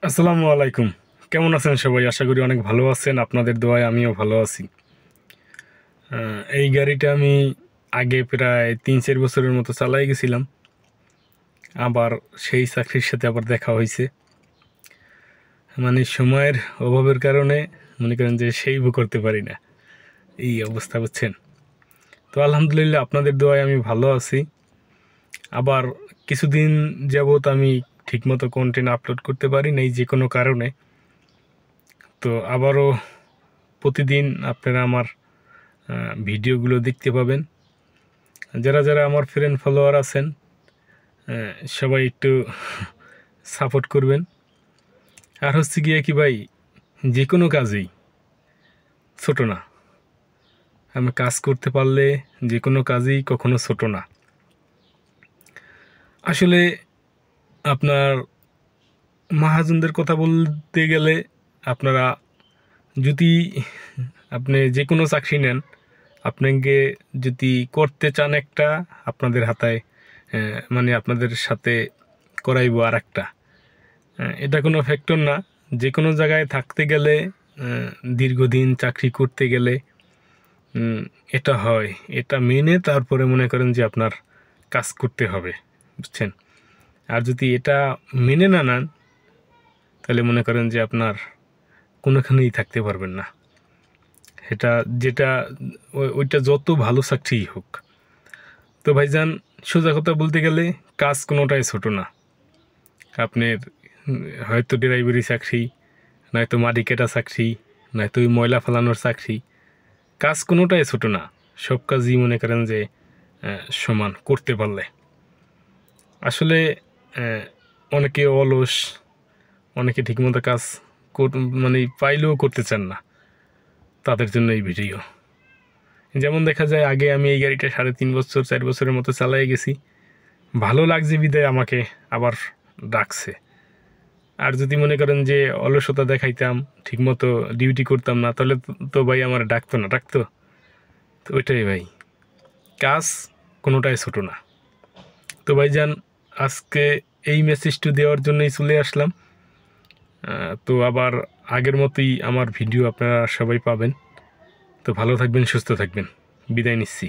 আসসালামু আলাইকুম। কেমন আছেন সবাই? আশা করি অনেক ভালো আছেন। আপনাদের দোয়ায় আমিও ভালো আছি। এই গাড়িটা আমি আগে প্রায় ৩-৪ বছরের মতো চালাই গেছিলাম। আবার সেই চাকরির সাথে আবার দেখা হয়েছে। মানে সময়ের অভাবের কারণে মনে করেন যে সেইও করতে পারি না, এই অবস্থা, বুঝছেন? তো আলহামদুলিল্লাহ আপনাদের দোয়ায় আমি ভালো আছি। আবার কিছুদিন যাবৎ আমি ঠিকমতো কন্টেন্ট আপলোড করতে পারি নাই যে কোনো কারণে। তো আবারও প্রতিদিন আপনারা আমার ভিডিওগুলো দেখতে পাবেন। যারা যারা আমার ফ্রেন্ড ফলোয়ার আছেন, সবাই একটু সাপোর্ট করবেন। আর হচ্ছে গিয়ে কি ভাই, যে কোনো কাজেই ছোট না। আমি কাজ করতে পারলে যে কোনো কাজেই কখনো ছোট না। আসলে আপনার মহাজনদের কথা বলতে গেলে, আপনারা যদি আপনি যে কোনো চাকরি নেন, আপনাকে যদি করতে চান একটা, আপনাদের হাতায় মানে আপনাদের সাথে করাইব আর একটা। এটা কোনো ফ্যাক্টর না। যে কোনো জায়গায় থাকতে গেলে, দীর্ঘদিন চাকরি করতে গেলে এটা হয়। এটা মেনে তারপরে মনে করেন যে আপনার কাজ করতে হবে, বুঝছেন? আর যদি এটা মেনে না নেন, তাহলে মনে করেন যে আপনার কোনোখানেই থাকতে পারবেন না। এটা যেটা ওইটা যত ভালো চাকরিই হোক। তো ভাইজান, সোজা কথা বলতে গেলে কাজ কোনোটাই ছোট না। আপনার হয়তো ড্রাইভারি চাকরি, নয়তো মাটি কাটা চাকরি, নয়তো ওই ময়লা ফেলানোর চাকরি, কাজ কোনোটাই ছোট না। সব কাজই মনে করেন যে সমান করতে পারলে। আসলে অনেকে অলস, অনেকে ঠিকমতো কাজ মানে পাইলেও করতে চান না। তাদের জন্য এই ভিডিও। যেমন দেখা যায়, আগে আমি এই গাড়িটা 3.5 বছর 4 বছরের মতো চালাই গেছি। ভালো লাগছে বিদায় আমাকে আবার ডাকছে। আর যদি মনে করেন যে অলসতা দেখাইতাম, ঠিকমতো ডিউটি করতাম না, তাহলে তো ভাই আমার ডাকতো। তো ওইটাই ভাই, কাজ কোনোটাই ছোট না। তো ভাইজান, আজকে এই মেসেজটা দেওয়ার জন্যই চলে আসলাম। তো আবার আগের মতোই আমার ভিডিও আপনারা সবাই পাবেন। তো ভালো থাকবেন, সুস্থ থাকবেন। বিদায় নিচ্ছি।